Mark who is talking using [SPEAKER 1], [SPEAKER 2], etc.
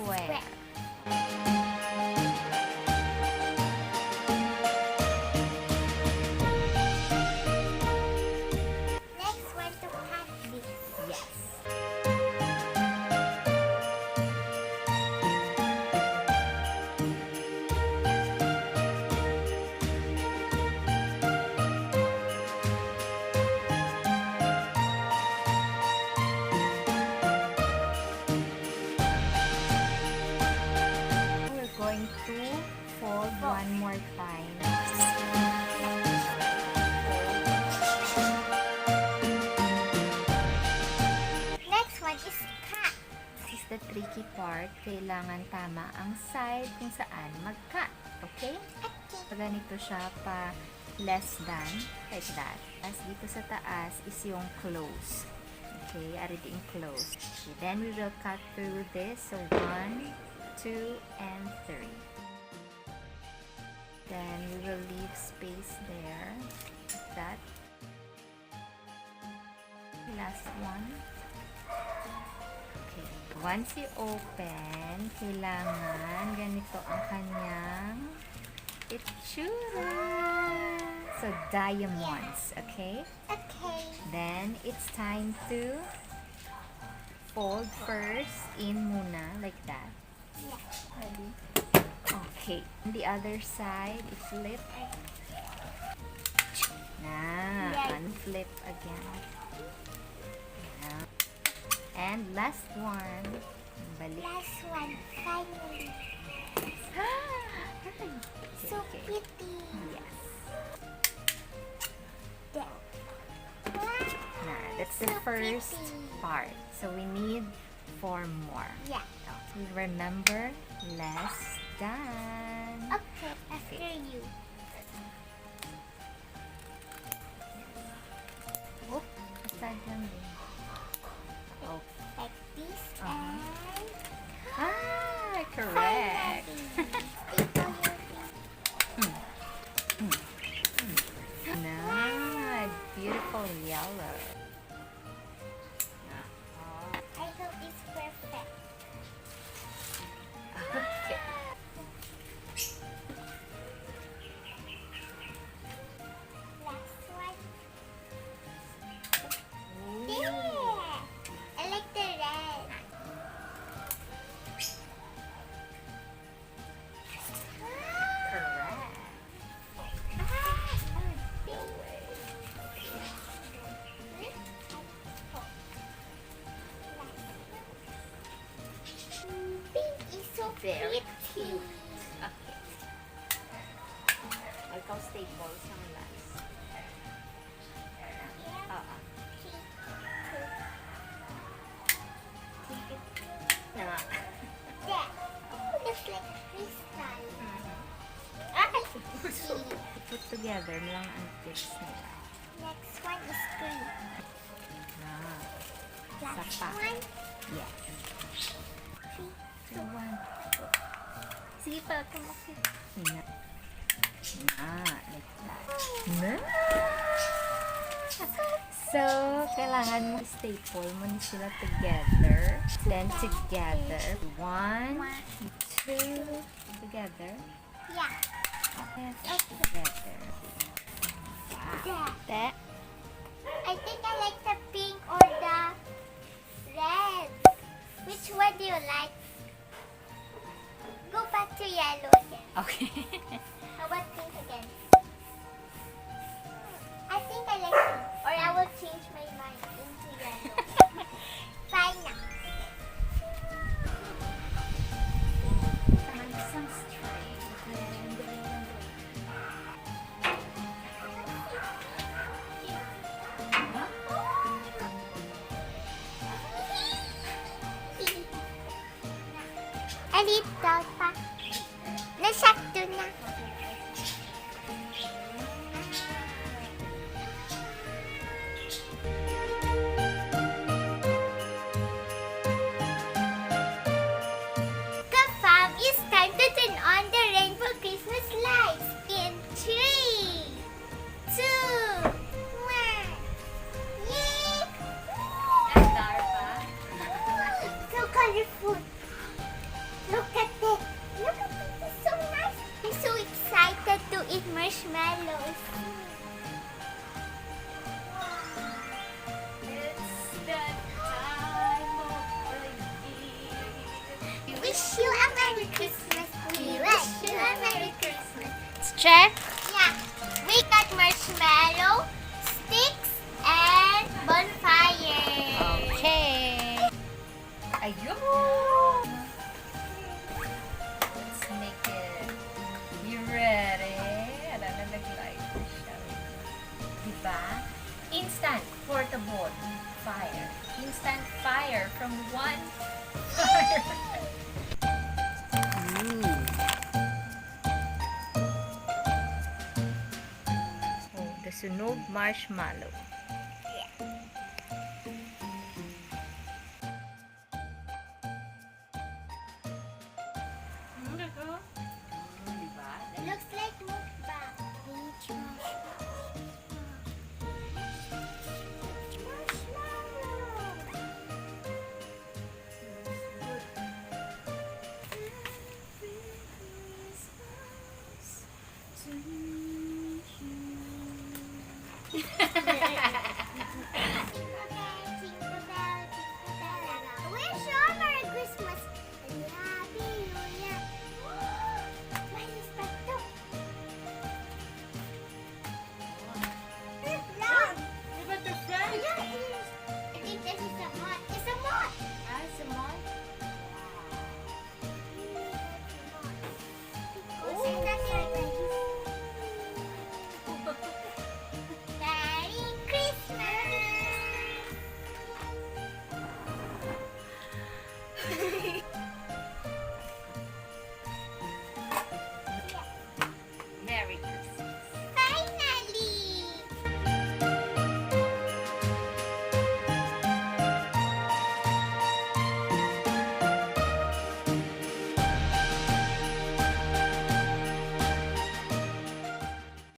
[SPEAKER 1] square.
[SPEAKER 2] Next one to cut this.
[SPEAKER 1] Yes. We're going to fold one more time.
[SPEAKER 2] Next one is cut.
[SPEAKER 1] This is the tricky part. Kailangan tama ang side kung saan mag-cut. Okay? So, ganito siya pa less than, like that. As dito sa taas is yung close. Okay, ariting close. Okay, then we will cut through this. So, 1, 2, and 3. Then we will leave space there. Like that. Last one. Okay. Once you open, kailangan ganito ang kanyang itsura. So, diamonds. Okay?
[SPEAKER 2] Okay.
[SPEAKER 1] Then, it's time to fold first in muna, like that.
[SPEAKER 2] Yeah.
[SPEAKER 1] Ready? Okay. On the other side, flip. Now,
[SPEAKER 2] Yeah.
[SPEAKER 1] unflip again. Now. And last one. Balik.
[SPEAKER 2] Last one. Finally. So
[SPEAKER 1] Okay.
[SPEAKER 2] pretty.
[SPEAKER 1] Yes.
[SPEAKER 2] There.
[SPEAKER 1] Nah, that's the
[SPEAKER 2] So
[SPEAKER 1] first
[SPEAKER 2] pretty.
[SPEAKER 1] part. So we need 4 more.
[SPEAKER 2] Yeah.
[SPEAKER 1] Okay, remember, less than.
[SPEAKER 2] Okay. After you.
[SPEAKER 1] Oh, aside lang din. Oh.
[SPEAKER 2] Like this
[SPEAKER 1] Uh-huh.
[SPEAKER 2] and
[SPEAKER 1] Ah, correct. Nah, beautiful yellow.
[SPEAKER 2] I hope it's perfect.
[SPEAKER 1] Okay.
[SPEAKER 2] Last one. Yeah. I like the red.
[SPEAKER 1] Correct.
[SPEAKER 2] Pink is so
[SPEAKER 1] Very
[SPEAKER 2] pretty.
[SPEAKER 1] cute. Okay. Ikaw staples ang last. Oo. Na.
[SPEAKER 2] There. Looks like crystal.
[SPEAKER 1] So, put together lang ang tips nila.
[SPEAKER 2] Next one is green.
[SPEAKER 1] Ah.
[SPEAKER 2] Last
[SPEAKER 1] Sapa.
[SPEAKER 2] one.
[SPEAKER 1] Yes.
[SPEAKER 2] 3, 2, 1.
[SPEAKER 1] Sige pa, tumakit. Na. Like that. Na. So, kailangan mo staple mo ni sila together. Then together. 1, 2, together.
[SPEAKER 2] Yeah.
[SPEAKER 1] And together.
[SPEAKER 2] There.
[SPEAKER 1] That.
[SPEAKER 2] I think I like the pink or the red. Which one do you like? Go back to yellow again.
[SPEAKER 1] Okay.
[SPEAKER 2] How about pink again? I think I like pink. Or I will change my mind into yellow. Fine now.
[SPEAKER 1] Some string.
[SPEAKER 2] A little pa. Nasakto na. KaFam, it's time to turn on the rainbow Christmas lights in 3, 2, 1. Yay!
[SPEAKER 1] Gandar pa.
[SPEAKER 2] So colorful. wish you a Merry Christmas. We wish you a Merry Christmas.
[SPEAKER 1] Let's check.
[SPEAKER 2] Yeah, we got marshmallow, sticks, and bonfire.
[SPEAKER 1] Okay. Ayun! Let's make it. You ready? Ano na nag-light siya. Diba? Instant portable fire. Instant fire from one fire. Oh, the sunog marshmallow.